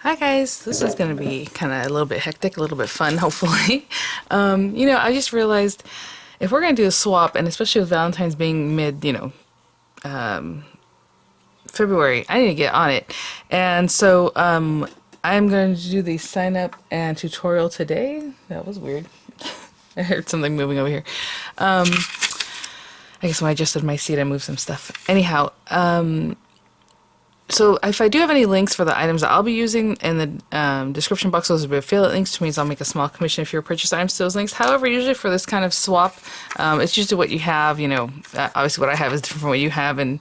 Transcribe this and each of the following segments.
Hi guys, this is going to be kind of a little bit hectic, a little bit fun, hopefully. I just realized if we're going to do a swap, and especially with Valentine's being mid, February, I need to get on it. And so I'm going to do the sign up and tutorial today. That was weird. I heard something moving over here. I guess when I adjusted my seat, I moved some stuff. Anyhow, so if I do have any links for the items that I'll be using in the description box, those will be affiliate links, which means I'll make a small commission if you purchase items to those links. However, usually for this kind of swap, it's usually what you have. Obviously what I have is different from what you have, and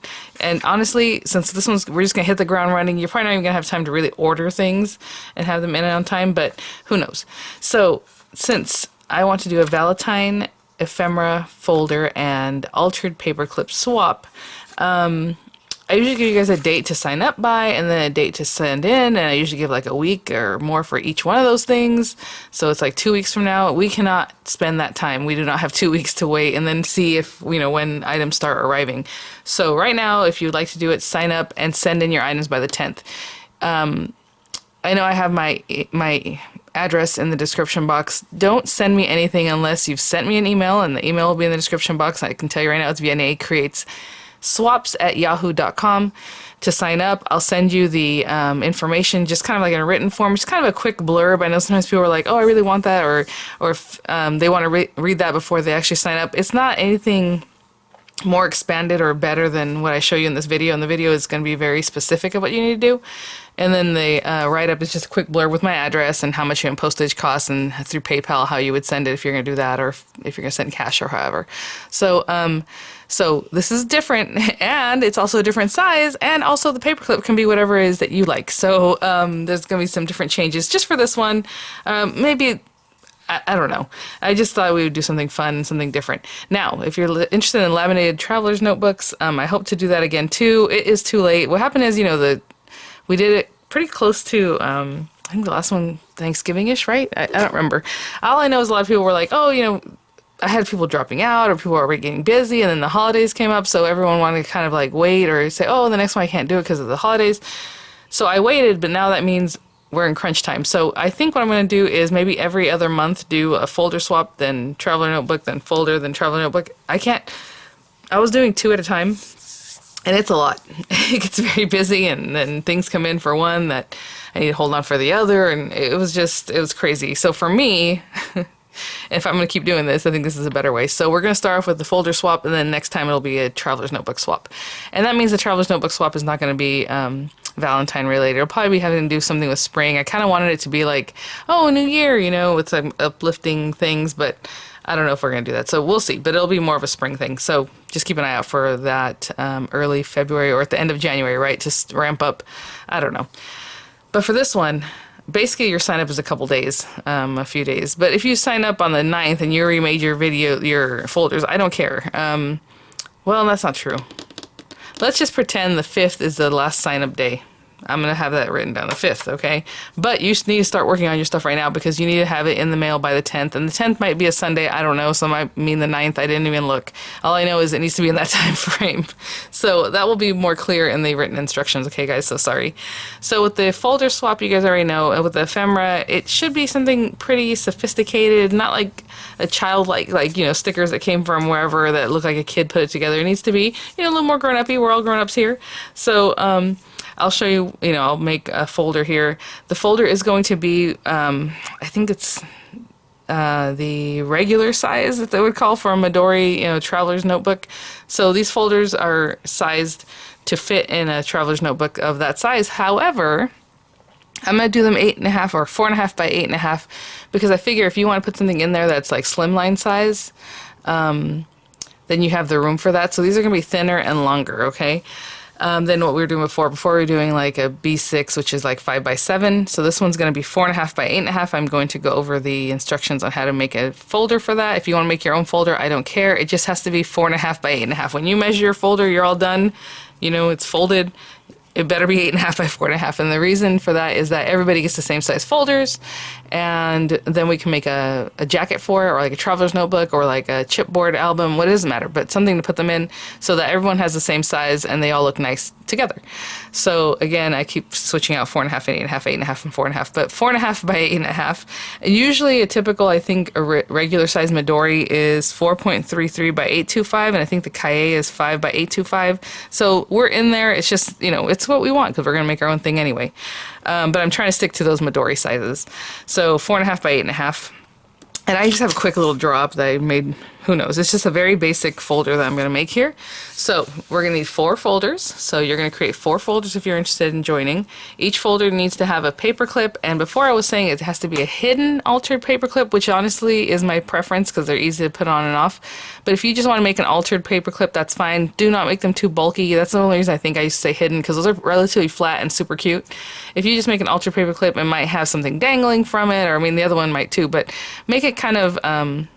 honestly, since this one's we're just gonna hit the ground running, you're probably not even gonna have time to really order things and have them in on time. But who knows? So since I want to do a Valentine, Ephemera folder, and altered paperclip swap. I usually give you guys a date to sign up by and then a date to send in, and I usually give like a week or more for each one of those things. So it's like 2 weeks from now. We cannot spend that time. We do not have 2 weeks to wait and then see if, when items start arriving. So right now, if you'd like to do it, sign up and send in your items by the 10th. I know I have my address in the description box. Don't send me anything unless you've sent me an email, and the email will be in the description box. I can tell you right now, it's VianneyCreates swaps@yahoo.com to sign up. I'll send you the information, just kind of like in a written form, just kind of a quick blurb. I know sometimes people are like, oh, I really want that, or if they want to read that before they actually sign up. It's not anything more expanded or better than what I show you in this video, and the video is going to be very specific of what you need to do. And then the write-up is just a quick blurb with my address and how much postage costs, and through PayPal how you would send it if you're going to do that, or if you're going to send cash or however. So this is different, and it's also a different size, and also the paperclip can be whatever it is that you like. So there's going to be some different changes just for this one. Maybe, I don't know. I just thought we would do something fun and something different. Now, if you're interested in laminated traveler's notebooks, I hope to do that again too. It is too late. What happened is, we did it pretty close to, I think the last one, Thanksgiving-ish, right? I don't remember. All I know is a lot of people were like, oh, I had people dropping out, or people were already getting busy, and then the holidays came up, so everyone wanted to kind of like wait or say, oh, the next one I can't do it because of the holidays. So I waited, but now that means we're in crunch time. So I think what I'm going to do is maybe every other month do a folder swap, then traveler notebook, then folder, then traveler notebook. I was doing 2 at a time, and it's a lot. It gets very busy, and then things come in for one that I need to hold on for the other, and it was crazy. So for me, if I'm going to keep doing this, I think this is a better way. So we're going to start off with the folder swap, and then next time it'll be a traveler's notebook swap. And that means the traveler's notebook swap is not going to be Valentine related. It'll probably be having to do something with spring. I kind of wanted it to be like, oh, New Year, with some uplifting things, but I don't know if we're going to do that. So we'll see, but it'll be more of a spring thing. So just keep an eye out for that early February or at the end of January, right? Just ramp up. I don't know. But for this one, basically your sign up is a couple days, a few days. But if you sign up on the 9th and you already made your folders, I don't care. Well, that's not true. Let's just pretend the 5th is the last sign up day. I'm going to have that written down, the 5th, okay? But you need to start working on your stuff right now because you need to have it in the mail by the 10th. And the 10th might be a Sunday, I don't know, so it might mean the 9th. I didn't even look. All I know is it needs to be in that time frame. So that will be more clear in the written instructions, okay, guys? So sorry. So with the folder swap, you guys already know, with the ephemera, it should be something pretty sophisticated, not like a childlike, stickers that came from wherever that look like a kid put it together. It needs to be, a little more grown-up-y. We're all grown-ups here. So, I'll show you, I'll make a folder here. The folder is going to be, I think it's the regular size that they would call for a Midori, traveler's notebook. So these folders are sized to fit in a traveler's notebook of that size. However, I'm going to do them 8.5 or 4.5 by 8.5 because I figure if you want to put something in there that's like slimline size, then you have the room for that. So these are going to be thinner and longer, okay? Than what we were doing before. Before we were doing like a B6, which is like 5 by 7. So this one's going to be 4.5 by 8.5. I'm going to go over the instructions on how to make a folder for that. If you want to make your own folder, I don't care. It just has to be 4.5 by 8.5. When you measure your folder, you're all done. It's folded. It better be 8.5 by 4.5. And the reason for that is that everybody gets the same size folders. and then we can make a jacket for it, or like a traveler's notebook, or like a chipboard album. What, it doesn't matter, but something to put them in so that everyone has the same size and they all look nice together. So again, I keep switching out 4.5 and 8.5, 8.5 and 4.5, but 4.5 by 8.5. And usually a typical, I think a regular size Midori is 4.33 by 825, and I think the Kaye is 5 by 825. So we're in there. It's just, you know, it's what we want because we're going to make our own thing anyway. But I'm trying to stick to those Midori sizes. So 4.5 by 8.5. And I just have a quick little draw up that I made, who knows. It's just a very basic folder that I'm going to make here. So we're going to need 4 folders. So you're going to create 4 folders if you're interested in joining. Each folder needs to have a paperclip. And before I was saying it has to be a hidden altered paperclip, which honestly is my preference because they're easy to put on and off. But if you just want to make an altered paperclip, that's fine. Do not make them too bulky. That's the only reason I think I used to say hidden, because those are relatively flat and super cute. If you just make an altered paperclip, it might have something dangling from it, or I mean the other one might too, but make it kind of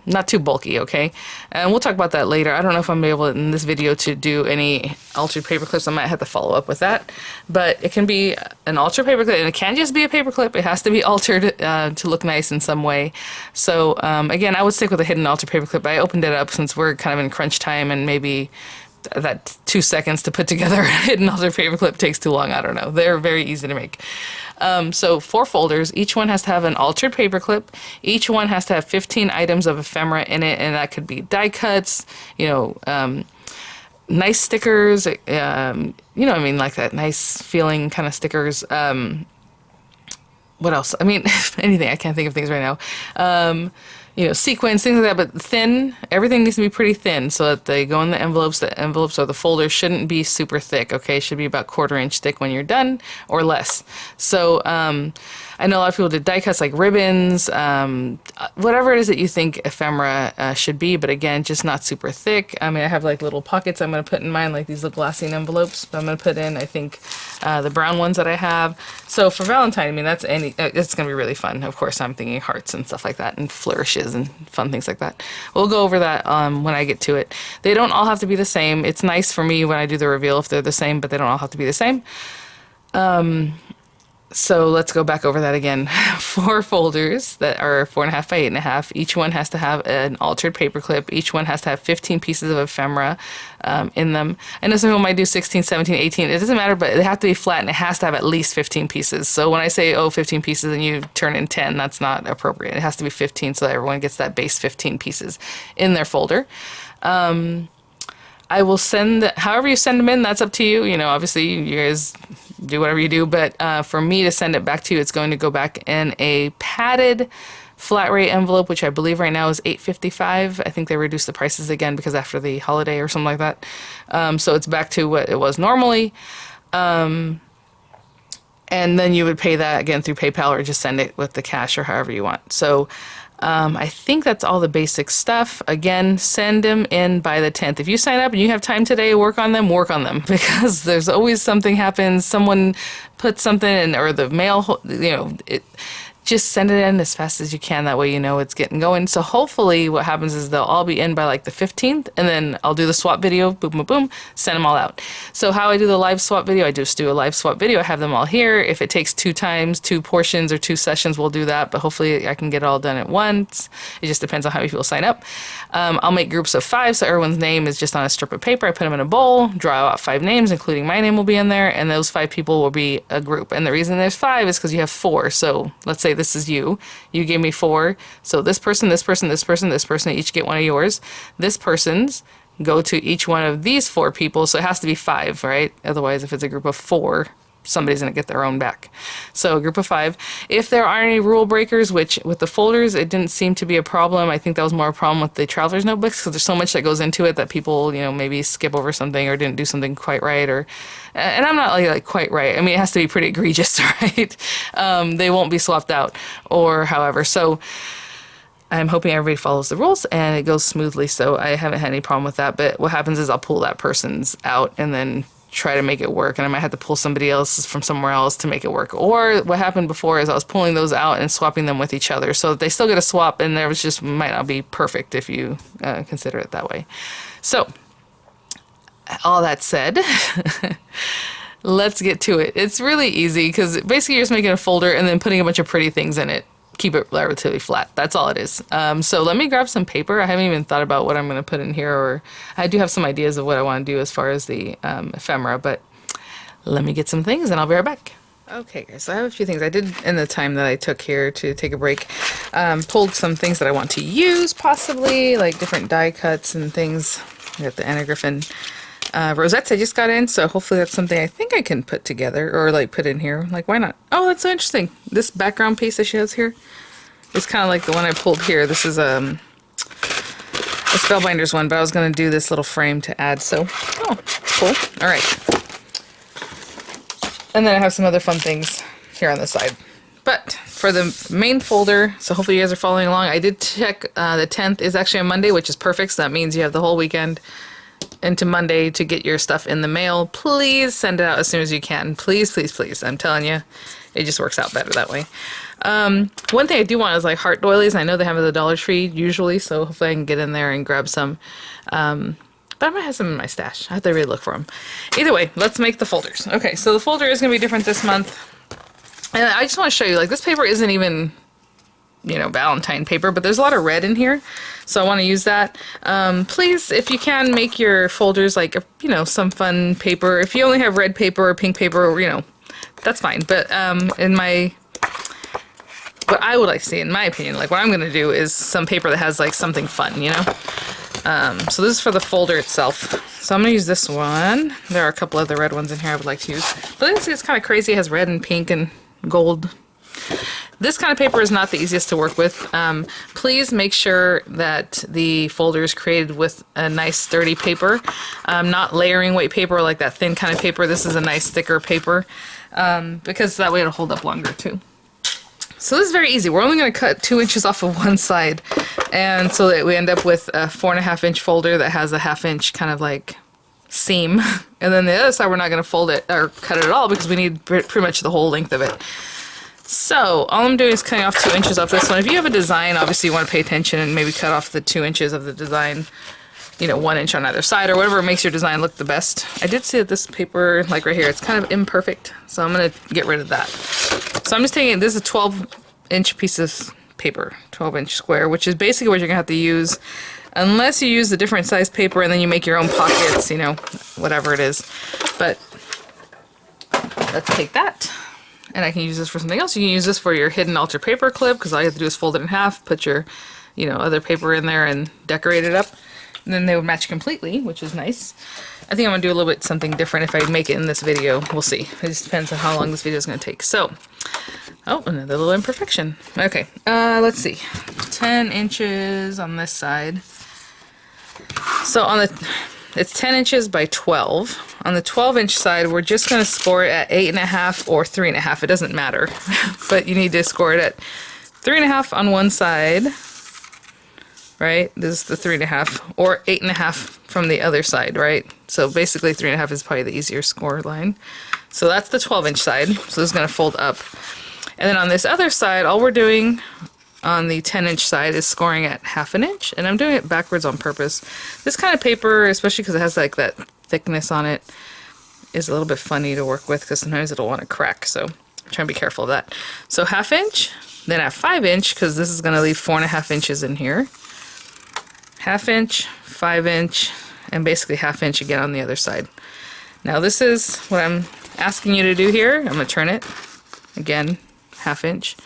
not too bulky, okay? And we'll talk about that later. I don't know if I'm able in this video to do any altered paperclips. I might have to follow up with that. But it can be an altered paperclip, and it can't just be a paperclip. It has to be altered to look nice in some way. So again, I would stick with a hidden altered paperclip. I opened it up since we're kind of in crunch time, and maybe that 2 seconds to put together a hidden altered paperclip takes too long. I don't know. They're very easy to make. So 4 folders, each one has to have an altered paperclip. Each one has to have 15 items of ephemera in it, and that could be die cuts, you know, nice stickers, you know what I mean, like that nice feeling kind of stickers. What else? I mean, anything. I can't think of things right now. You know, sequins, things like that, but thin. Everything needs to be pretty thin so that they go in the envelopes. The envelopes or the folders shouldn't be super thick, okay? It should be about 1/4 inch thick when you're done, or less. So I know a lot of people did die cuts like ribbons, whatever it is that you think ephemera should be, but again, just not super thick. I mean, I have like little pockets I'm going to put in mine, like these little glassine envelopes, but I'm going to put in, I think, the brown ones that I have. So for Valentine, I mean, that's it's going to be really fun. Of course, I'm thinking hearts and stuff like that, and flourishes and fun things like that. We'll go over that when I get to it. They don't all have to be the same. It's nice for me when I do the reveal if they're the same, but they don't all have to be the same. So let's go back over that again. 4 folders that are 4.5 by 8.5. Each one has to have an altered paperclip. Each one has to have 15 pieces of ephemera in them. I know some people might do 16, 17, 18. It doesn't matter, but they have to be flat, and it has to have at least 15 pieces. So when I say, 15 pieces, and you turn in 10, that's not appropriate. It has to be 15 so that everyone gets that base 15 pieces in their folder. I will send, however you send them in, that's up to you. You know, obviously you guys do whatever you do, but for me to send it back to you, it's going to go back in a padded flat rate envelope, which I believe right now is $8.55. I think they reduced the prices again because after the holiday or something like that. So it's back to what it was normally. And then you would pay that again through PayPal, or just send it with the cash or however you want. So I think that's all the basic stuff. Again, send them in by the 10th. If you sign up and you have time today to work on them, because there's always something happens. Someone puts something in, or the mail, you know, just send it in as fast as you can. That way you know it's getting going. So hopefully what happens is they'll all be in by like the 15th, and then I'll do the swap video, boom, boom, boom, send them all out. So how I do the live swap video, I just do a live swap video. I have them all here. If it takes 2 times, 2 portions or 2 sessions, we'll do that. But hopefully I can get it all done at once. It just depends on how many people sign up. I'll make groups of 5, so everyone's name is just on a strip of paper. I put them in a bowl, draw out 5 names, including my name will be in there, and those 5 people will be a group. And the reason there's 5 is because you have 4. So let's say this is you. You gave me 4. So this person, this person, this person, this person, each get one of yours. This person's go to each one of these 4 people. So it has to be 5, right? Otherwise, if it's a group of 4, somebody's going to get their own back. So a group of 5. If there are any rule breakers, which with the folders, it didn't seem to be a problem. I think that was more a problem with the traveler's notebooks, because there's so much that goes into it that people, you know, maybe skip over something or didn't do something quite right, or, and I'm not like quite right. I mean, it has to be pretty egregious, right? They won't be swapped out or however. So I'm hoping everybody follows the rules and it goes smoothly. So I haven't had any problem with that. But what happens is I'll pull that person's out and then try to make it work, and I might have to pull somebody else from somewhere else to make it work. Or what happened before is I was pulling those out and swapping them with each other, so they still get a swap, and there was just might not be perfect if you consider it that way. So all that said, let's get to it. It's really easy because basically you're just making a folder and then putting a bunch of pretty things in it. keep it relatively flat. That's all it is. So let me grab some paper. I haven't even thought about what I'm going to put in here, or I do have some ideas of what I want to do as far as the ephemera, but let me get some things and I'll be right back. Okay guys, so I have a few things I did in the time that I took here to take a break. Pulled some things that I want to use, possibly, like different die cuts and things. I got the Anagriffin rosettes I just got in, so hopefully that's something I think I can put together, or like put in here. Like, why not? Oh, that's so interesting. This background piece that she has here is kind of like the one I pulled here. This is a Spellbinders one, but I was going to do this little frame to add, so, oh, cool. All right. And then I have some other fun things here on the side. But for the main folder, so hopefully you guys are following along, I did check the 10th is actually a Monday, which is perfect, so that means you have the whole weekend into Monday to get your stuff in the mail. Please send it out as soon as you can. Please, please, please. I'm telling you, it just works out better that way. One thing I do want is like heart doilies. I know they have at the Dollar Tree usually, so hopefully I can get in there and grab some. But I might have some in my stash. I have to really look for them. Either way, let's make the folders. Okay, so the folder is going to be different this month. And I just want to show you, like, this paper isn't even, you know, Valentine paper, but there's a lot of red in here. So I want to use that. Please, if you can, make your folders like, you know, some fun paper. If you only have red paper or pink paper, you know, that's fine. But what I would like to see, in my opinion, like what I'm going to do is some paper that has like something fun, you know? So this is for the folder itself. So I'm going to use this one. There are a couple other red ones in here I would like to use. But it's kind of crazy. It has red and pink and gold. This kind of paper is not the easiest to work with. Please make sure that the folder is created with a nice sturdy paper. Not layering weight paper like that thin kind of paper. This is a nice thicker paper because that way it'll hold up longer too. So this is very easy. We're only going to cut 2 inches off of one side, and so that we end up with a 4.5 inch folder that has a 1/2 inch kind of like seam, and then the other side we're not going to fold it or cut it at all because we need pretty much the whole length of it. So all I'm doing is cutting off 2 inches off this one. If you have a design, obviously you want to pay attention and maybe cut off the 2 inches of the design, you know, 1 inch on either side or whatever makes your design look the best. I did see that this paper, like right here, it's kind of imperfect, so I'm going to get rid of that. So I'm just taking, this is a 12-inch piece of paper, 12-inch square, which is basically what you're going to have to use, unless you use the different size paper and then you make your own pockets, you know, whatever it is. But let's take that, and I can use this for something else. You can use this for your hidden altar paper clip, because all you have to do is fold it in half, put your, you know, other paper in there and decorate it up. And then they would match completely, which is nice. I think I'm going to do a little bit something different if I make it in this video. We'll see. It just depends on how long this video is going to take. So, oh, another little imperfection. Okay, let's see. 10 inches on this side. So on the, it's 10 inches by 12. On the 12-inch side, we're just going to score it at 8.5 or 3.5. It doesn't matter, but you need to score it at 3.5 on one side. Right? This is the 3.5, or 8.5 from the other side, right? So basically 3.5 is probably the easier score line. So that's the 12-inch side. So this is going to fold up. And then on this other side, all we're doing on the 10-inch side is scoring at 1/2 inch. And I'm doing it backwards on purpose. This kind of paper, especially because it has like that thickness on it, is a little bit funny to work with because sometimes it'll want to crack. So I'm trying to be careful of that. So 1/2 inch, then at 5 inch, because this is going to leave 4.5 inches in here. 1/2 inch, 5 inch, and basically 1/2 inch again on the other side. Now this is what I'm asking you to do here. I'm going to turn it again, 1/2 inch.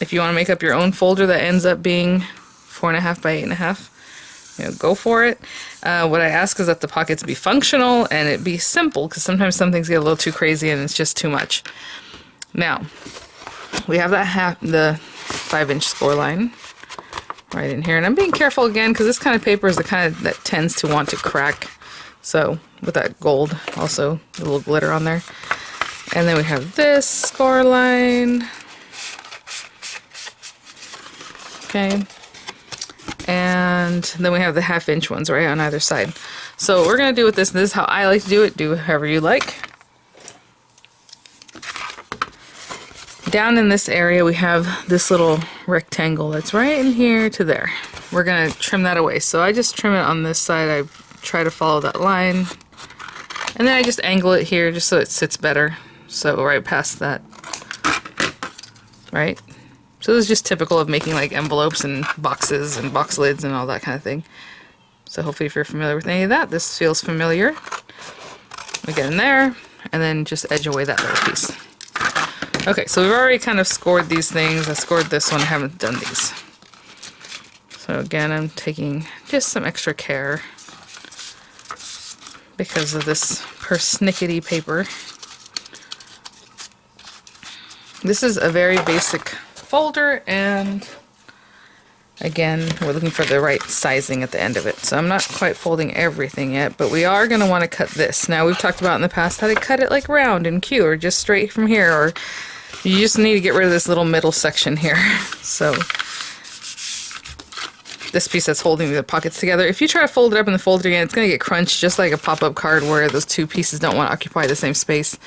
If you want to make up your own folder that ends up being 4.5 by 8.5, you know, go for it. What I ask is that the pockets be functional and it be simple, because sometimes some things get a little too crazy and it's just too much. Now we have that the 5-inch score line right in here, and I'm being careful again because this kind of paper is the kind of that tends to want to crack. So with that gold, also a little glitter on there. And then we have this score line. Okay. And then we have the 1/2 inch ones right on either side. So what we're going to do with this, and this is how I like to do it, do however you like. Down in this area we have this little rectangle that's right in here to there. We're going to trim that away. So I just trim it on this side. I try to follow that line. And then I just angle it here just so it sits better. So right past that. Right? So this is just typical of making like envelopes and boxes and box lids and all that kind of thing. So hopefully if you're familiar with any of that, this feels familiar. We get in there and then just edge away that little piece. Okay, so we've already kind of scored these things. I scored this one, I haven't done these. So again, I'm taking just some extra care because of this persnickety paper. This is a very basic folder, and again, we're looking for the right sizing at the end of it. So I'm not quite folding everything yet, but we are going to want to cut this. Now, we've talked about in the past how to cut it like round and cute, or just straight from here, or you just need to get rid of this little middle section here. So this piece that's holding the pockets together, if you try to fold it up and then fold it again, it's going to get crunched just like a pop-up card where those two pieces don't want to occupy the same space.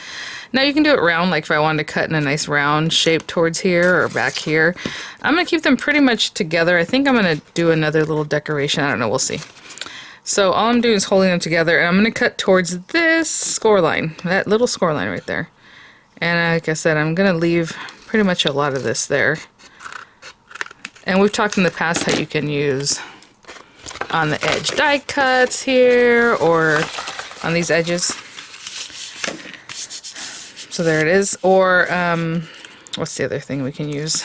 Now you can do it round, like if I wanted to cut in a nice round shape towards here or back here. I'm going to keep them pretty much together. I think I'm going to do another little decoration. I don't know, we'll see. So all I'm doing is holding them together, and I'm going to cut towards this score line, that little score line right there. And like I said, I'm going to leave pretty much a lot of this there. And we've talked in the past how you can use on the edge die cuts here or on these edges. So there it is. Or what's the other thing we can use?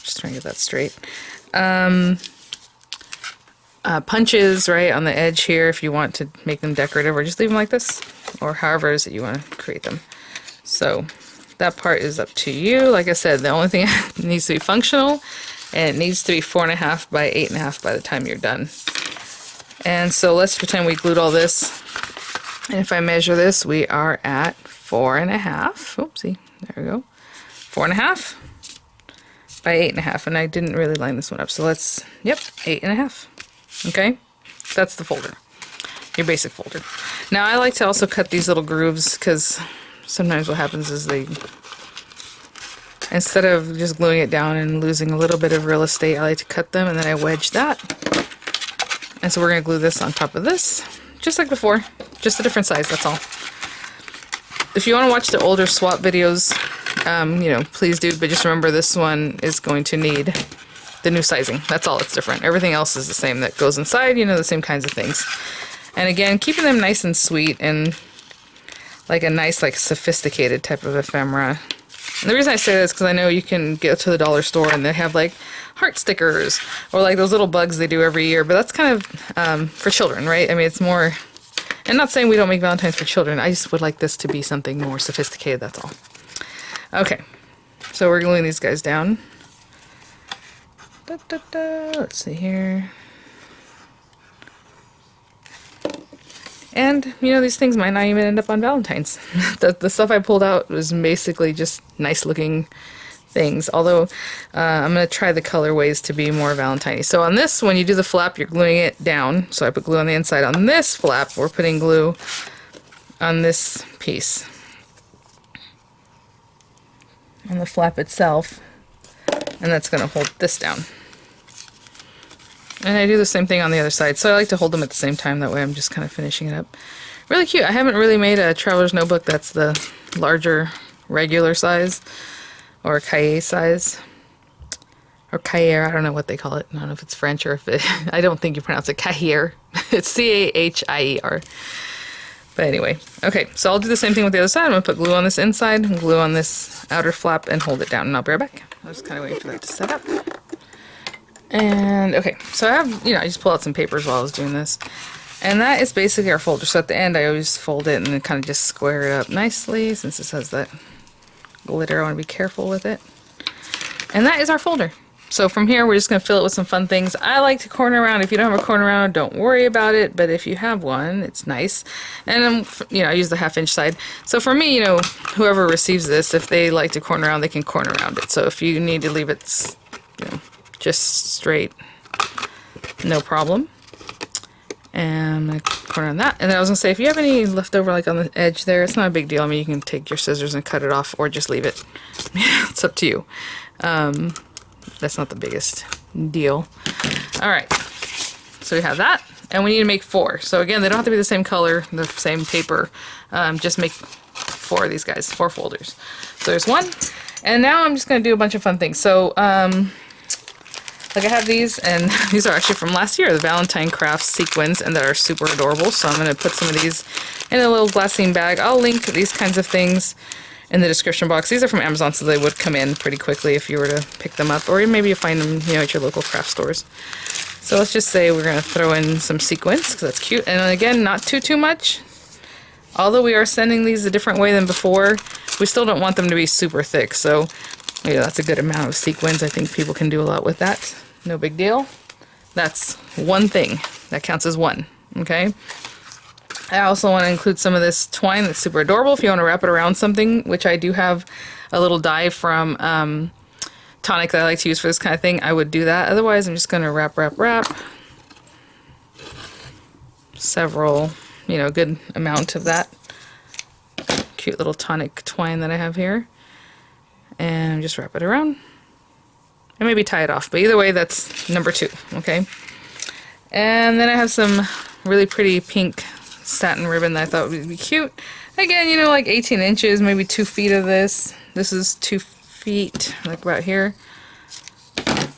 Just trying to get that straight. Punches right on the edge here if you want to make them decorative, or just leave them like this, or however it is that you want to create them. So that part is up to you. Like I said, the only thing needs to be functional, and it needs to be 4.5 by 8.5 by the time you're done. And so let's pretend we glued all this. And if I measure this, we are at 4.5. Oopsie, there we go. 4.5 by 8.5. And I didn't really line this one up. So let's, yep, 8.5. Okay, that's the folder, your basic folder. Now I like to also cut these little grooves because sometimes what happens is instead of just gluing it down and losing a little bit of real estate, I like to cut them and then I wedge that. And so we're going to glue this on top of this, just like before, just a different size, that's all. If you want to watch the older swap videos, you know, please do, but just remember this one is going to need the new sizing. That's all, it's different. Everything else is the same that goes inside, you know, the same kinds of things. And again, keeping them nice and sweet and like a nice, like sophisticated type of ephemera. And the reason I say this is because I know you can go to the dollar store and they have like heart stickers or like those little bugs they do every year, but that's kind of for children, right? I mean, it's more, and not saying we don't make Valentines for children, I just would like this to be something more sophisticated, that's all. Okay, so we're gluing these guys down. Let's see here. And, you know, these things might not even end up on Valentine's. The stuff I pulled out was basically just nice looking things. Although, I'm going to try the colorways to be more Valentine-y. So on this, when you do the flap, you're gluing it down. So I put glue on the inside. On this flap, we're putting glue on this piece. On the flap itself. And that's going to hold this down. And I do the same thing on the other side, so I like to hold them at the same time, that way I'm just kind of finishing it up. Really cute. I haven't really made a traveler's notebook that's the larger regular size, or cahier size, or cahier, I don't know what they call it. I don't know if it's French or if it, I don't think you pronounce it cahier. It's C-A-H-I-E-R. But anyway, okay, so I'll do the same thing with the other side. I'm going to put glue on this inside, and glue on this outer flap, and hold it down, and I'll be right back. I was kind of waiting for that to set up. And okay, so I have, you know, I just pulled out some papers while I was doing this. And that is basically our folder. So at the end, I always fold it and then kind of just square it up nicely. Since this has that glitter, I want to be careful with it. And that is our folder. So from here, we're just going to fill it with some fun things. I like to corner around. If you don't have a corner around, don't worry about it. But if you have one, it's nice. And you know, I use the 1/2 inch side. So for me, you know, whoever receives this, if they like to corner around, they can corner around it. So if you need to leave it, you know, just straight, no problem. And I'm going to corner on that. And then I was going to say, if you have any leftover like on the edge there, it's not a big deal. I mean, you can take your scissors and cut it off or just leave it. It's up to you. That's not the biggest deal. All right, so we have that. And we need to make 4. So again, they don't have to be the same color, the same paper. Just make 4 of these guys, 4 folders. So there's one. And now I'm just going to do a bunch of fun things. So, like I have these, and these are actually from last year, the Valentine Crafts sequins, and they're super adorable. So I'm going to put some of these in a little glassine bag. I'll link these kinds of things in the description box. These are from Amazon, so they would come in pretty quickly if you were to pick them up, or maybe you find them, you know, at your local craft stores. So let's just say we're going to throw in some sequins, because that's cute. And again, not too much. Although we are sending these a different way than before, we still don't want them to be super thick. So yeah, that's a good amount of sequins. I think people can do a lot with that. No big deal. That's one thing. That counts as one. Okay. I also want to include some of this twine that's super adorable if you want to wrap it around something, which I do have a little die from Tonic that I like to use for this kind of thing. I would do that. Otherwise, I'm just going to wrap several, you know, good amount of that cute little Tonic twine that I have here, and just wrap it around and maybe tie it off. But either way, that's number 2. Okay. And then I have some really pretty pink satin ribbon that I thought would be cute. Again, you know, like 18 inches, maybe 2 feet of this. This is 2 feet, like about here.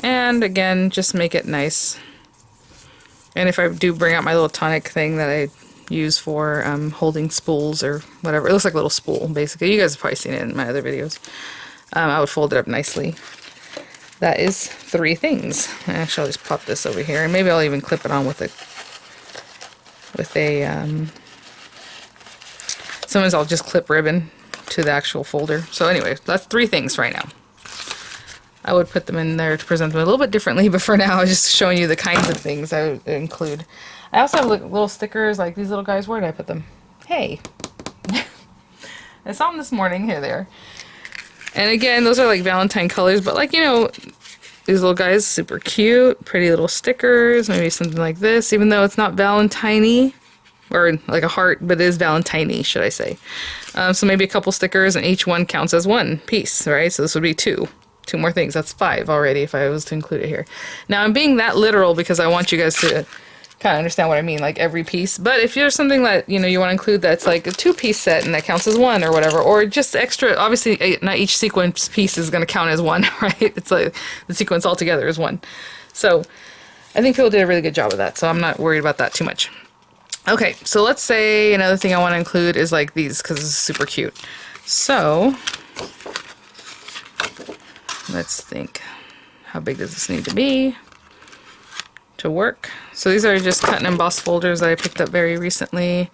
And again, just make it nice. And if I do bring out my little Tonic thing that I use for holding spools or whatever, it looks like a little spool, basically. You guys have probably seen it in my other videos. I would fold it up nicely. That is 3 things. Actually, I'll just pop this over here, and maybe I'll even clip it on with a sometimes I'll just clip ribbon to the actual folder. So anyway, that's 3 things right now. I would put them in there to present them a little bit differently, but for now I'm just showing you the kinds of things I would include. I also have little stickers like these little guys. Where did I put them? Hey! I saw them this morning. Here they are. And again, those are like Valentine colors, but like, you know, these little guys, super cute, pretty little stickers, maybe something like this, even though it's not Valentine-y, or like a heart, but it is Valentine-y, should I say. So maybe a couple stickers, and each one counts as 1 piece, right? So this would be 2 more things. That's 5 already if I was to include it here. Now I'm being that literal because I want you guys to kind of understand what I mean, like every piece. But if there's something that, you know, you want to include that's like a 2-piece set and that counts as 1 or whatever, or just extra, obviously not each sequence piece is going to count as 1, right? It's like the sequence altogether is 1. So I think people did a really good job of that, so I'm not worried about that too much. Okay, so let's say another thing I want to include is like these, because it's super cute. So let's think, how big does this need to be to work? So these are just cut and emboss folders that I picked up very recently.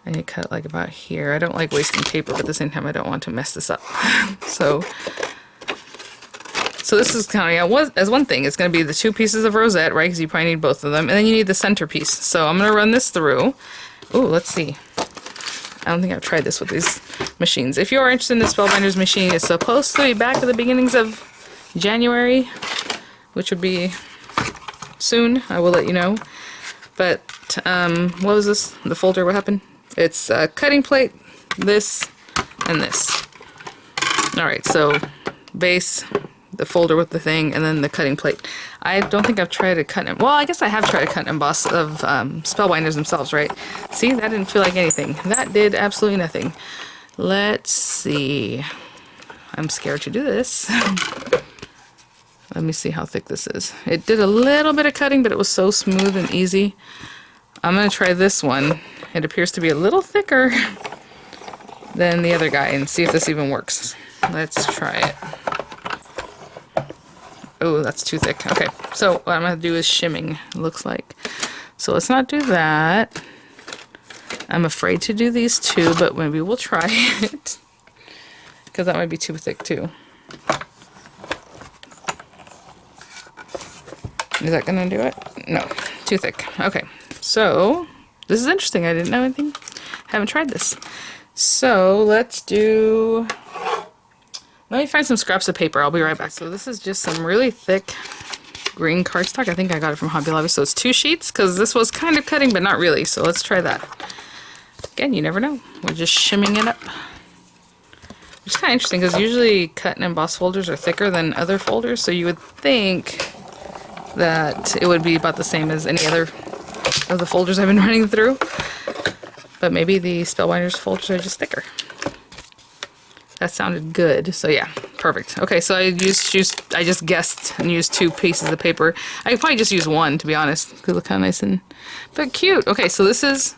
I need to cut like about here. I don't like wasting paper, but at the same time I don't want to mess this up. so this is kind of, as one thing, it's going to be the 2 pieces of rosette, right? Because you probably need both of them. And then you need the centerpiece. So I'm going to run this through. Ooh, let's see. I don't think I've tried this with these machines. If you are interested in the Spellbinders machine, it's supposed to be back at the beginnings of January, which would be soon. I will let you know. But what was this? The folder, what happened? It's a cutting plate, this, and this. Alright, so base, the folder with the thing, and then the cutting plate. I don't think I've tried a cut and, well, I guess I have tried a cut and emboss of Spellbinders themselves, right? See, that didn't feel like anything. That did absolutely nothing. Let's see. I'm scared to do this. Let me see how thick this is. It did a little bit of cutting, but it was so smooth and easy. I'm going to try this one. It appears to be a little thicker than the other guy, and see if this even works. Let's try it. Oh, that's too thick. Okay, so what I'm going to do is shimming, it looks like. So let's not do that. I'm afraid to do these 2, but maybe we'll try it. Because that might be too thick too. Is that going to do it? No, too thick. Okay, so this is interesting. I didn't know anything. Haven't tried this. So let's do... Let me find some scraps of paper. I'll be right back. So this is just some really thick green cardstock. I think I got it from Hobby Lobby. So it's 2 sheets because this was kind of cutting, but not really. So let's try that. Again, you never know. We're just shimming it up. Which is kind of interesting because usually cut and emboss folders are thicker than other folders. So you would think that it would be about the same as any other of the folders I've been running through. But maybe the Spellbinders folders are just thicker. That sounded good. So yeah, perfect. Okay, so I just guessed and used 2 pieces of paper. I could probably just use 1, to be honest. It could look kind of nice and but cute. Okay, so this is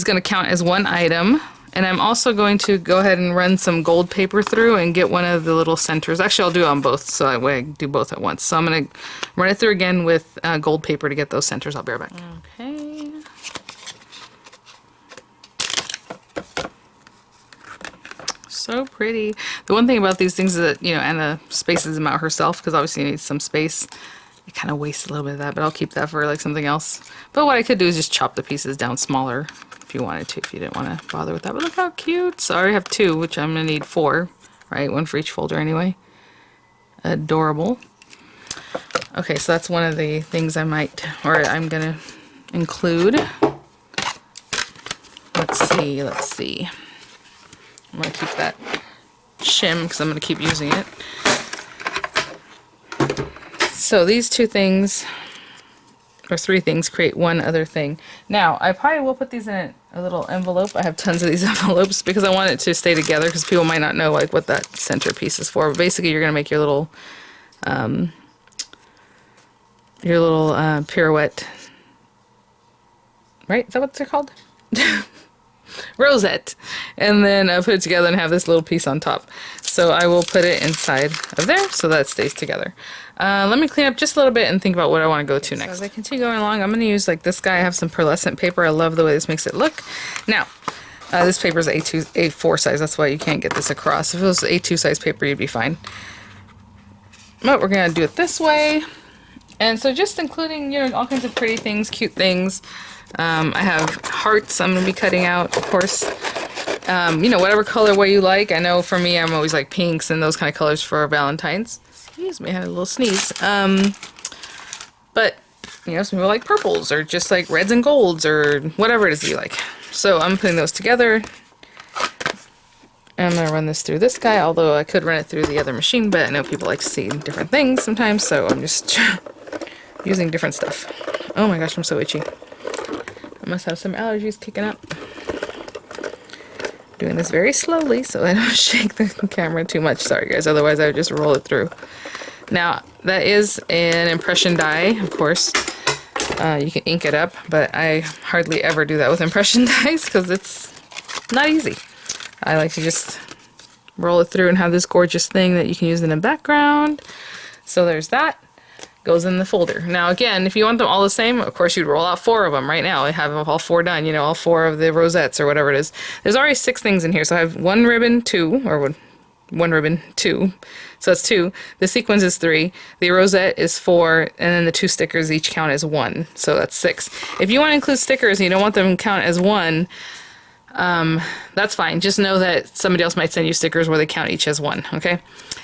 going to count as 1 item. And I'm also going to go ahead and run some gold paper through and get one of the little centers. Actually, I'll do it on both, so that way I can do both at once. So I'm going to run it through again with gold paper to get those centers. I'll be right back. Okay. So pretty. The one thing about these things is that, you know, Anna spaces them out herself because obviously you need some space. It kind of wastes a little bit of that, but I'll keep that for like something else. But what I could do is just chop the pieces down smaller if you wanted to, if you didn't want to bother with that. But look how cute. So I already have 2, which I'm going to need 4, right? 1 for each folder anyway. Adorable. Okay, so that's one of the things I'm going to include. Let's see. I'm going to keep that shim because I'm going to keep using it. So these 2 things, or 3 things, create one other thing. Now, I probably will put these in a little envelope. I have tons of these envelopes because I want it to stay together because people might not know like what that center piece is for. But basically, you're going to make your little pirouette. Right? Is that what they're called? Rosette, and then put it together and have this little piece on top. So I will put it inside of there so that stays together. Let me clean up just a little bit and think about what I want to go to next. So as I continue going along, I'm going to use like this guy. I have some pearlescent paper. I love the way this makes it look. Now, this paper is A4 size. That's why you can't get this across. If it was A2 size paper, you'd be fine. But we're going to do it this way. And so just including, you know, all kinds of pretty things, cute things. I have hearts I'm going to be cutting out, of course. You know, whatever colorway you like. I know for me, I'm always like pinks and those kind of colors for Valentine's. Excuse me, I had a little sneeze. But, you know, some people like purples or just like reds and golds or whatever it is you like. So I'm putting those together. And I'm going to run this through this guy, although I could run it through the other machine, but I know people like to see different things sometimes, so I'm just using different stuff. Oh my gosh, I'm so itchy. I must have some allergies kicking up. Doing this very slowly so I don't shake the camera too much. Sorry guys, otherwise I would just roll it through. Now, that is an impression die, of course. You can ink it up, but I hardly ever do that with impression dies because it's not easy. I like to just roll it through and have this gorgeous thing that you can use in the background. So there's that. Goes in the folder. Now again, if you want them all the same, of course you'd roll out 4 of them right now. I have all 4 done, you know, all 4 of the rosettes or whatever it is. There's already 6 things in here, so I have 1 ribbon, 2, or 1 ribbon, 2. So that's 2. The sequins is 3. The rosette is 4, and then the 2 stickers each count as 1. So that's 6. If you want to include stickers and you don't want them to count as 1, that's fine. Just know that somebody else might send you stickers where they count each as 1, okay?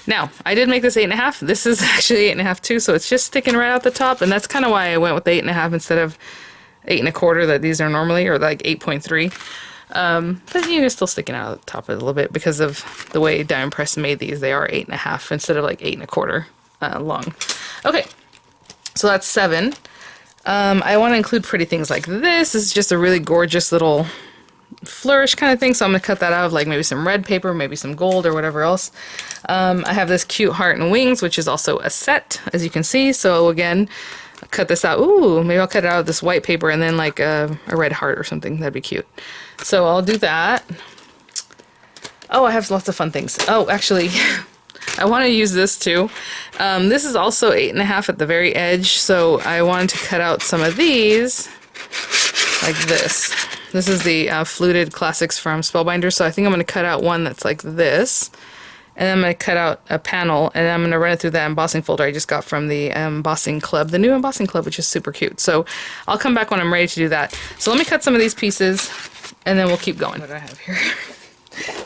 Now, I did make this 8.5. This is actually 8.5 too, so it's just sticking right out the top, and that's kind of why I went with the 8.5 instead of 8.25 that these are normally, or like 8.3. But you know, still sticking out of the top a little bit because of the way Diamond Press made these. They are 8.5 instead of like 8.25 long. Okay, so that's 7. I want to include pretty things like this. This is just a really gorgeous little flourish kind of thing, so I'm going to cut that out of like maybe some red paper, maybe some gold or whatever else. I have this cute heart and wings, which is also a set, as you can see. So again, I'll cut this out. Ooh, maybe I'll cut it out of this white paper and then like a red heart or something. That'd be cute. So I'll do that. Oh, I have lots of fun things. Oh, actually, I want to use this too. This is also 8.5 at the very edge, so I wanted to cut out some of these like this. This is the fluted classics from Spellbinder, so I think I'm going to cut out one that's like this, and then I'm going to cut out a panel, and I'm going to run it through that embossing folder I just got from the embossing club, the new embossing club, which is super cute. So I'll come back when I'm ready to do that. So let me cut some of these pieces, and then we'll keep going. What do I have here?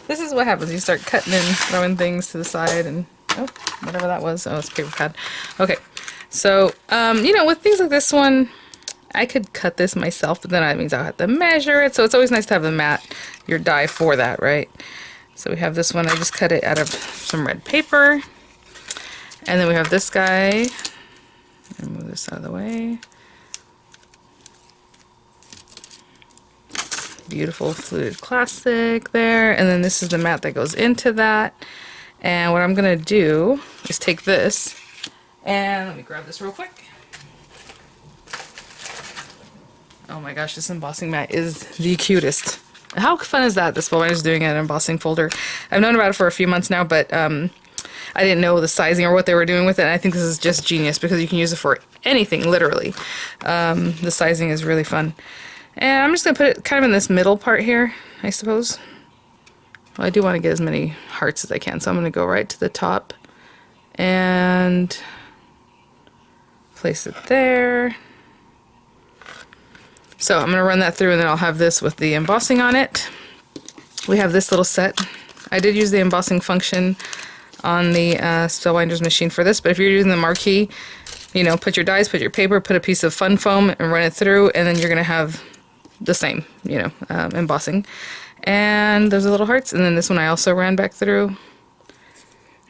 This is what happens. You start cutting and throwing things to the side, and oh, whatever that was. Oh, it's a paper pad. Okay, so you know, with things like this one, I could cut this myself, but then that means I'll have to measure it. So it's always nice to have the mat, your die for that, right? So we have this one. I just cut it out of some red paper. And then we have this guy. Let me move this out of the way. beautiful fluted plastic there. And then this is the mat that goes into that. And what I'm gonna do is take this, and let me grab this real quick. Oh my gosh, this embossing mat is the cutest. How fun is that? This fall I'm just doing an embossing folder. I've known about it for a few months now, but I didn't know the sizing or what they were doing with it. And I think this is just genius because you can use it for anything, literally. The sizing is really fun. And I'm just gonna put it kind of in this middle part here, I suppose. Well, I do want to get as many hearts as I can, so I'm gonna go right to the top and place it there. So I'm gonna run that through, and then I'll have this with the embossing on it. We have this little set. I did use the embossing function on the Spellbinders machine for this, but if you're using the marquee, you know, put your dies, put your paper, put a piece of fun foam and run it through, and then you're gonna have the same, you know, embossing. And those are little hearts, and then this one I also ran back through.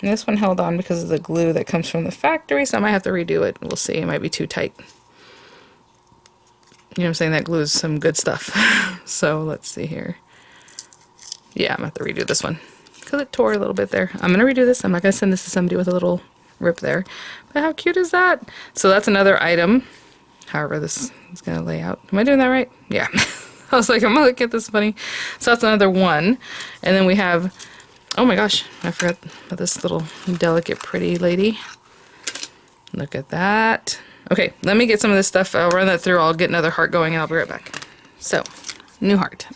And this one held on because of the glue that comes from the factory, so I might have to redo it. We'll see, it might be too tight. You know what I'm saying? That glue is some good stuff. So let's see here. Yeah, I'm gonna have to redo this one because it tore a little bit there. I'm gonna redo this. I'm not gonna send this to somebody with a little rip there. But how cute is that? So that's another item. However this is gonna lay out. Am I doing that right? Yeah. I was like, I'm gonna look at this funny. So that's another one. And then we have, oh my gosh, I forgot about this little delicate pretty lady. Look at that. Okay, let me get some of this stuff. I'll run that through. I'll get another heart going and I'll be right back. So, new heart.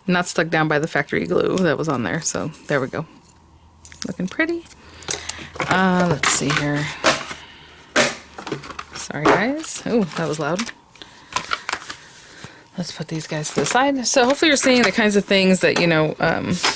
Not stuck down by the factory glue that was on there. So, there we go. Looking pretty. Let's see here. Sorry, guys. Oh, that was loud. Let's put these guys to the side. So hopefully you're seeing the kinds of things that, you know,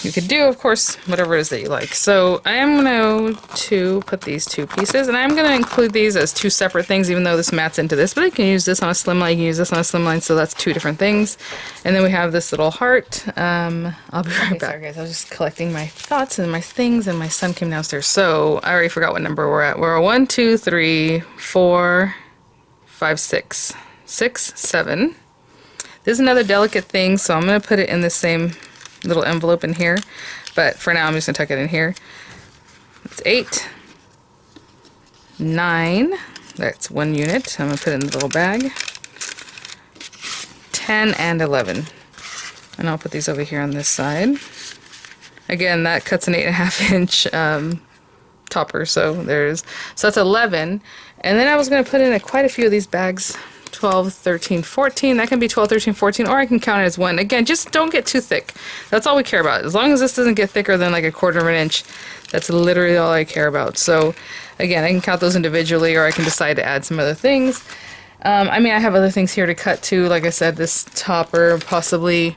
you could do, of course, whatever it is that you like. So I am going to put these two pieces, and I'm going to include these as two separate things, even though this mats into this, but I can use this on a slimline, you can use this on a slimline, so that's two different things. And then we have this little heart. I'll be right back. Sorry guys, I was just collecting my thoughts and my things, and my son came downstairs. So I already forgot what number we're at. We're at 1, 2, 3, 4, 5, 6. 6, 7. This is another delicate thing, so I'm going to put it in the same little envelope in here. But for now, I'm just going to tuck it in here. It's 8, 9. That's one unit. I'm going to put it in the little bag. 10 and 11. And I'll put these over here on this side. Again, that cuts an 8.5 inch topper, so that's 11. And then I was going to put in quite a few of these bags. 12, 13, 14. That can be 12, 13, 14, or I can count it as one. Again, just don't get too thick. That's all we care about. As long as this doesn't get thicker than like 1/4 inch, that's literally all I care about. So again, I can count those individually, or I can decide to add some other things. I mean, I have other things here to cut too. Like I said, this topper, possibly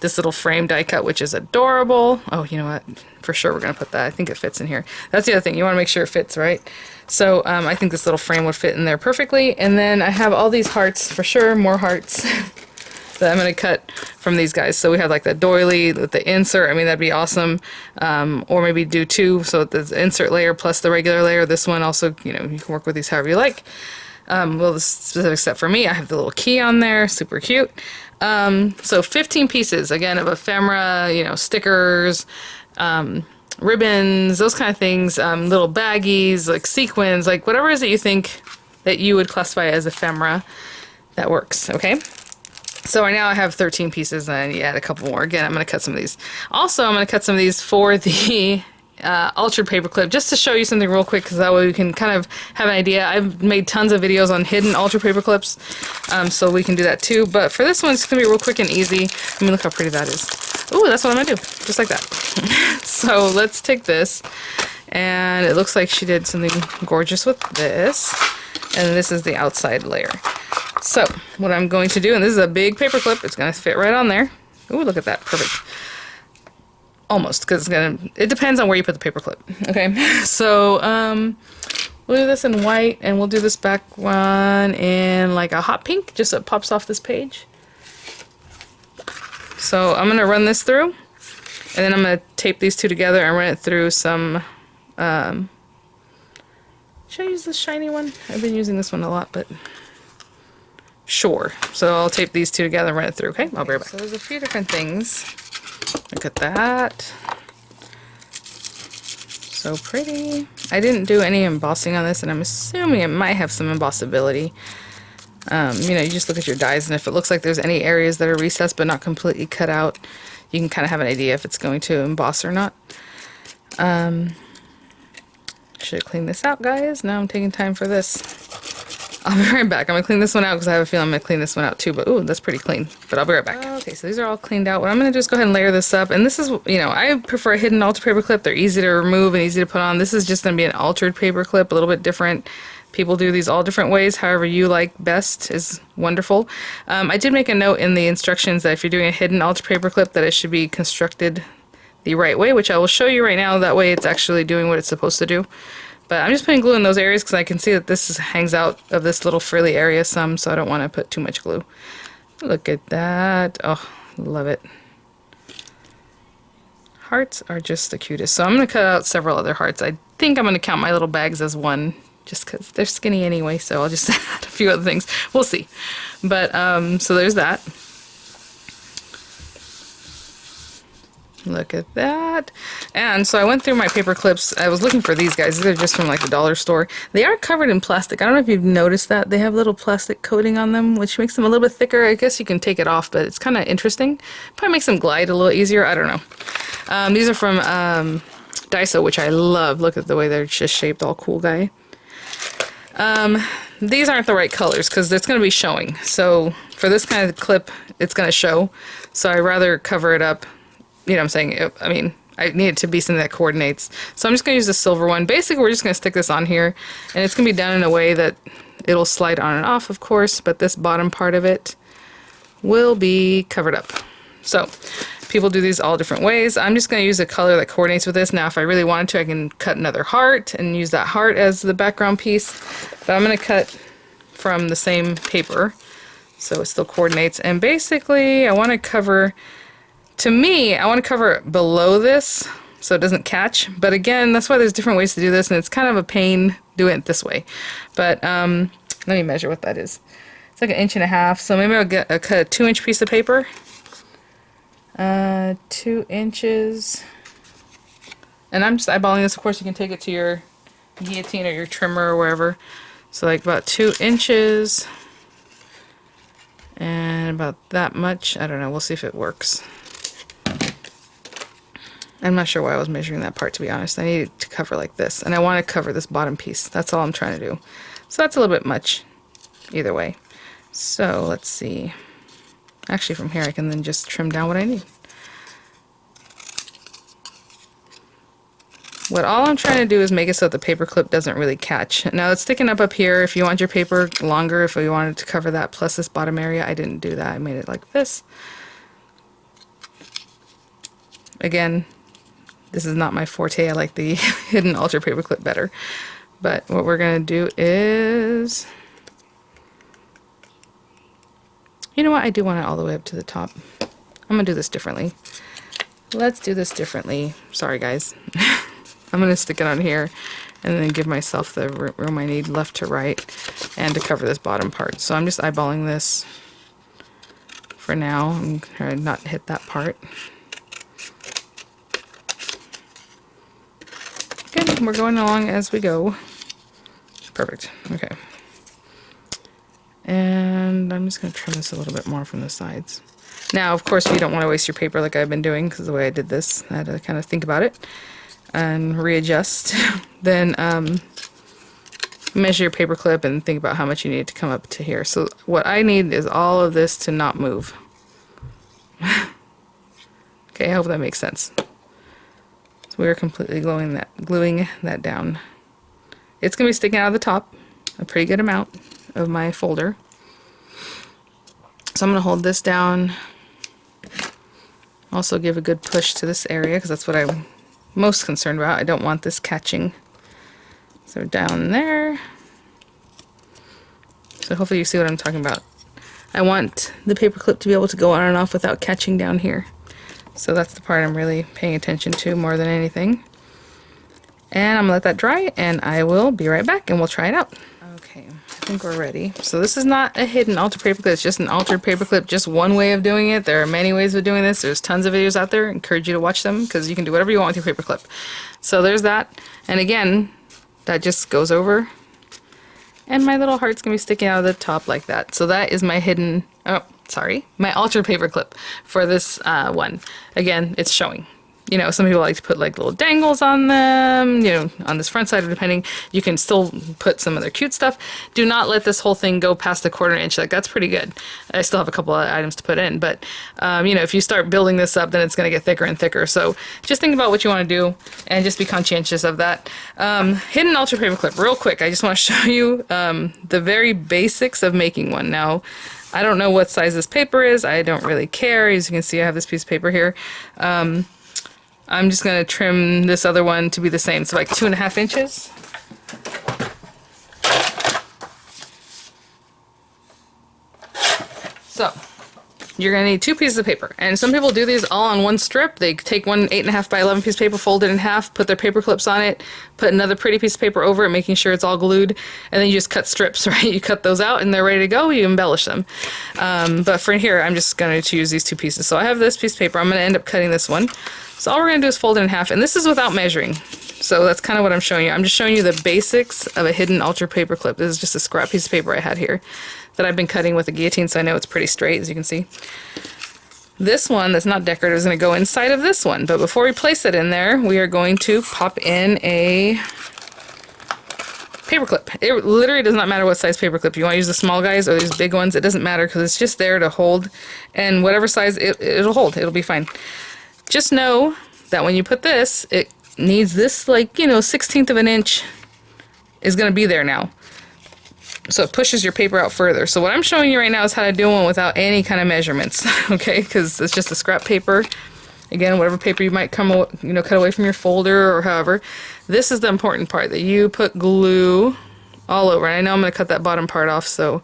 this little frame die cut, which is adorable. Oh, you know what? For sure we're going to put that. I think it fits in here. That's the other thing. You want to make sure it fits, right? So I think this little frame would fit in there perfectly. And then I have all these hearts, for sure, more hearts that I'm going to cut from these guys. So we have like the doily with the insert. I mean, that'd be awesome. Or maybe do two. So the insert layer plus the regular layer. This one also, you know, you can work with these however you like. Well, the specific step for me, I have the little key on there. Super cute. So 15 pieces, again, of ephemera, you know, stickers, ribbons, those kind of things, little baggies, like sequins, like whatever it is that you think that you would classify as ephemera, that works, okay? So right now I have 13 pieces, and I need to add a couple more. Again, I'm going to cut some of these. Also, I'm going to cut some of these for the altered paperclip, just to show you something real quick, because that way we can kind of have an idea. I've made tons of videos on hidden altered paperclips, so we can do that too. But for this one, it's going to be real quick and easy. I mean, look how pretty that is. Ooh, that's what I'm going to do, just like that. So let's take this, and it looks like she did something gorgeous with this, and this is the outside layer. So what I'm going to do, and this is a big paperclip, it's going to fit right on there. Ooh, look at that, perfect. Almost, because it depends on where you put the paperclip. Okay, so we'll do this in white, and we'll do this back one in like a hot pink, just so it pops off this page. So I'm gonna run this through, and then I'm gonna tape these two together and run it through some. Should I use this shiny one? I've been using this one a lot, but sure. So I'll tape these two together and run it through, okay? I'll be right back. So there's a few different things. Look at that. So pretty. I didn't do any embossing on this, and I'm assuming it might have some embossability. You know, you just look at your dies, and if it looks like there's any areas that are recessed but not completely cut out, you can kind of have an idea if it's going to emboss or not. Should clean this out, guys. Now I'm taking time for this. I'll be right back. I'm going to clean this one out because I have a feeling I'm going to clean this one out too, but ooh, that's pretty clean. But I'll be right back. Okay, so these are all cleaned out. What I'm going to just go ahead and layer this up, and this is, you know, I prefer a hidden altar paper clip. They're easy to remove and easy to put on. This is just going to be an altered paper clip, a little bit different. People do these all different ways. However you like best is wonderful. I did make a note in the instructions that if you're doing a hidden altar paper clip that it should be constructed the right way, which I will show you right now. That way it's actually doing what it's supposed to do. But I'm just putting glue in those areas because I can see that this hangs out of this little frilly area some, so I don't want to put too much glue. Look at that. Oh, love it. Hearts are just the cutest. So I'm going to cut out several other hearts. I think I'm going to count my little bags as one just because they're skinny anyway, so I'll just add a few other things. We'll see. But, so there's that. Look at that. And so I went through my paper clips. I was looking for these guys. These are just from like the dollar store. They are covered in plastic. I don't know if you've noticed that. They have a little plastic coating on them, which makes them a little bit thicker. I guess you can take it off, but it's kind of interesting. Probably makes them glide a little easier. I don't know. These are from Daiso, which I love. Look at the way they're just shaped, all cool guy. These aren't the right colors because it's going to be showing. So for this kind of clip, it's going to show. So I'd rather cover it up. You know what I'm saying? I mean, I need it to be something that coordinates. So I'm just going to use the silver one. Basically, we're just going to stick this on here. And it's going to be done in a way that it'll slide on and off, of course. But this bottom part of it will be covered up. So people do these all different ways. I'm just going to use a color that coordinates with this. Now, if I really wanted to, I can cut another heart and use that heart as the background piece. But I'm going to cut from the same paper so it still coordinates. And basically, I want to cover... To me, I want to cover it below this so it doesn't catch. But again, that's why there's different ways to do this, and it's kind of a pain doing it this way. But let me measure what that is. It's like 1.5 inches. So maybe I'll cut a 2-inch piece of paper. 2 inches. And I'm just eyeballing this. Of course, you can take it to your guillotine or your trimmer or wherever. So like about 2 inches. And about that much. I don't know. We'll see if it works. I'm not sure why I was measuring that part, to be honest. I need it to cover like this. And I want to cover this bottom piece. That's all I'm trying to do. So that's a little bit much either way. So let's see. Actually, from here I can then just trim down what I need. What all I'm trying to do is make it so that the paper clip doesn't really catch. Now it's sticking up here. If you want your paper longer, if you wanted to cover that plus this bottom area, I didn't do that. I made it like this. Again, this is not my forte. I like the hidden altar paper clip better. But what we're going to do is... You know what? I do want it all the way up to the top. I'm going to do this differently. Let's do this differently. Sorry, guys. I'm going to stick it on here and then give myself the room I need left to right and to cover this bottom part. So I'm just eyeballing this for now. I'm trying to not hit that part. Good, we're going along as we go. Perfect, okay. And I'm just going to trim this a little bit more from the sides. Now, of course, if you don't want to waste your paper like I've been doing, because the way I did this, I had to kind of think about it and readjust. Then measure your paper clip and think about how much you need to come up to here. So what I need is all of this to not move. Okay, I hope that makes sense. So we are completely gluing that down. It's going to be sticking out of the top, a pretty good amount of my folder. So I'm going to hold this down. Also give a good push to this area because that's what I'm most concerned about. I don't want this catching. So down there. So hopefully you see what I'm talking about. I want the paper clip to be able to go on and off without catching down here. So that's the part I'm really paying attention to more than anything. And I'm going to let that dry and I will be right back and we'll try it out. Okay, I think we're ready. So this is not a hidden altered paperclip, it's just an altered paperclip, just one way of doing it. There are many ways of doing this. There's tons of videos out there. I encourage you to watch them because you can do whatever you want with your paperclip. So there's that. And again, that just goes over. And my little heart's gonna be sticking out of the top like that. So that is my hidden, oh, sorry, my altered paperclip for this one. Again, it's showing. You know, some people like to put like little dangles on them, you know, on this front side, depending. You can still put some other cute stuff. Do not let this whole thing go past a 1/4 inch. Like, that's pretty good. I still have a couple of items to put in, but, you know, if you start building this up, then it's going to get thicker and thicker. So just think about what you want to do and just be conscientious of that. Hidden Ultra Paperclip, real quick. I just want to show you the very basics of making one. Now, I don't know what size this paper is. I don't really care. As you can see, I have this piece of paper here. I'm just going to trim this other one to be the same, so like 2.5 inches. So, you're going to need 2 pieces of paper, and some people do these all on one strip. They take one 8.5 by 11 piece of paper, fold it in half, put their paper clips on it, put another pretty piece of paper over it, making sure it's all glued, and then you just cut strips, right? You cut those out and they're ready to go, you embellish them. But for here, I'm just going to use these 2 pieces. So I have this piece of paper, I'm going to end up cutting this one. So all we're going to do is fold it in half, and this is without measuring. So that's kind of what I'm showing you. I'm just showing you the basics of a hidden ultra paper clip. This is just a scrap piece of paper I had here that I've been cutting with a guillotine, so I know it's pretty straight, as you can see. This one that's not decorative is going to go inside of this one, but before we place it in there, we are going to pop in a paper clip. It literally does not matter what size paper clip. You want to use the small guys or these big ones, it doesn't matter because it's just there to hold, and whatever size it'll hold, it'll be fine. Just know that when you put this, it needs this, like, you know, 1/16 of an inch is going to be there now. So it pushes your paper out further. So what I'm showing you right now is how to do one without any kind of measurements, okay? Because it's just a scrap paper. Again, whatever paper you might cut away from your folder or however. This is the important part, that you put glue all over. And I know I'm going to cut that bottom part off, so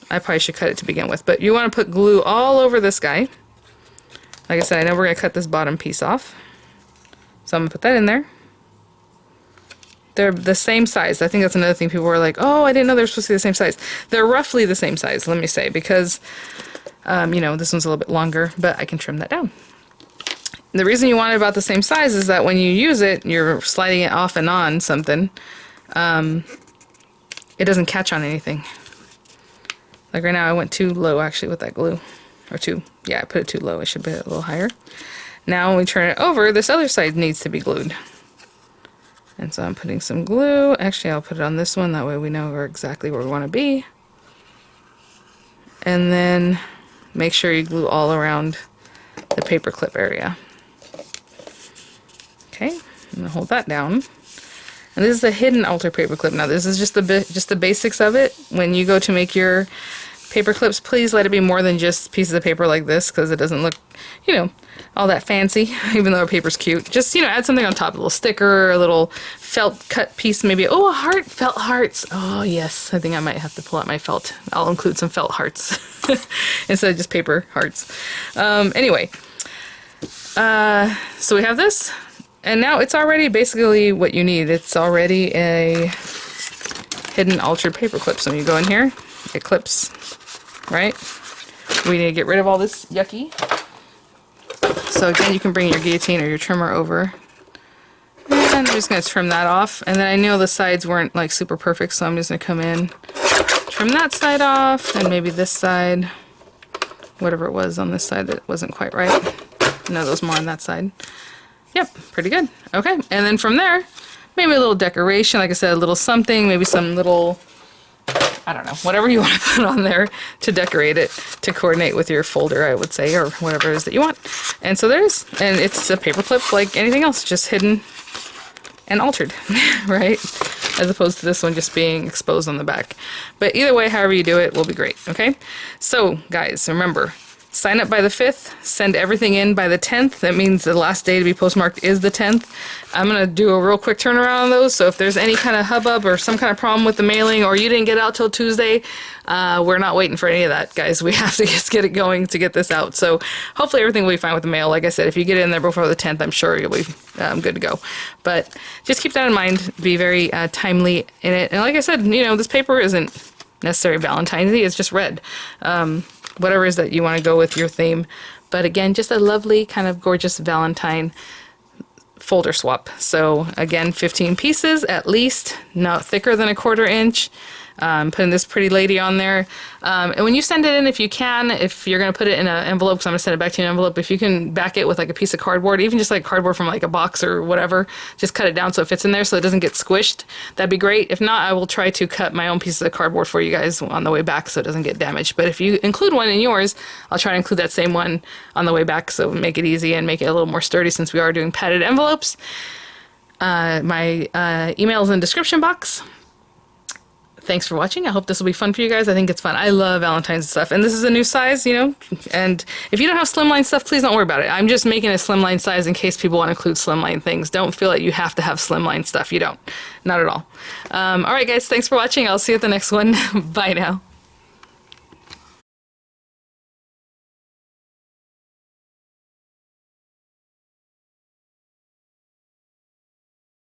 I probably should cut it to begin with. But you want to put glue all over this guy. Like I said, I know we're going to cut this bottom piece off. So I'm going to put that in there. They're the same size. I think that's another thing. People were like, oh, I didn't know they were supposed to be the same size. They're roughly the same size, let me say, because, you know, this one's a little bit longer, but I can trim that down. The reason you want it about the same size is that when you use it, you're sliding it off and on something. It doesn't catch on anything. Like right now, I went too low, actually, with that glue. Or yeah, I put it too low. It should be a little higher. Now when we turn it over, this other side needs to be glued. And so I'm putting some glue. Actually, I'll put it on this one. That way we know exactly where we want to be. And then make sure you glue all around the paper clip area. Okay, I'm going to hold that down. And this is a hidden altar paper clip. Now this is just the basics of it. When you go to make your paper clips, please let it be more than just pieces of paper like this, because it doesn't look, you know, all that fancy, even though paper's cute. Just, you know, add something on top, a little sticker, a little felt cut piece, maybe. Oh, a heart, felt hearts. Oh, yes, I think I might have to pull out my felt. I'll include some felt hearts instead of just paper hearts. Anyway, so we have this, and now it's already basically what you need. It's already a hidden altered paper clip. So when you go in here, it clips, right? We need to get rid of all this yucky. So again, you can bring your guillotine or your trimmer over. And I'm just going to trim that off. And then I know the sides weren't like super perfect, so I'm just going to come in, trim that side off, and maybe this side, whatever it was on this side that wasn't quite right. No, those more on that side. Yep, pretty good. Okay, and then from there, maybe a little decoration, like I said, a little something, maybe some little, I don't know, whatever you want to put on there to decorate it, to coordinate with your folder, I would say, or whatever it is that you want. And so there's, and it's a paper clip like anything else, just hidden and altered, right? As opposed to this one just being exposed on the back. But either way, however you do it, will be great, okay? So, guys, remember, Sign up by the 5th, send everything in by the 10th. That means the last day to be postmarked is the 10th. I'm going to do a real quick turnaround on those, so if there's any kind of hubbub or some kind of problem with the mailing, or you didn't get out till Tuesday, we're not waiting for any of that, guys. We have to just get it going to get this out. So hopefully everything will be fine with the mail. Like I said, if you get it in there before the 10th, I'm sure you'll be good to go. But just keep that in mind. Be very timely in it. And like I said, you know, this paper isn't necessarily Valentine's Day. It's just red. Whatever it is that you want to go with your theme. But again, just a lovely kind of gorgeous Valentine folder swap. So again, 15 pieces at least, not thicker than 1/4 inch. Putting this pretty lady on there. And when you send it in, if you can, if you're going to put it in an envelope, because I'm going to send it back to you in an envelope, if you can back it with like a piece of cardboard, even just like cardboard from like a box or whatever, just cut it down so it fits in there so it doesn't get squished. That'd be great. If not, I will try to cut my own pieces of cardboard for you guys on the way back so it doesn't get damaged. But if you include one in yours, I'll try to include that same one on the way back so make it easy and make it a little more sturdy since we are doing padded envelopes. My email is in the description box. Thanks for watching. I hope this will be fun for you guys. I think it's fun. I love Valentine's stuff. And this is a new size, you know. And if you don't have slimline stuff, please don't worry about it. I'm just making a slimline size in case people want to include slimline things. Don't feel like you have to have slimline stuff. You don't. Not at all. All right, guys. Thanks for watching. I'll see you at the next one. Bye now.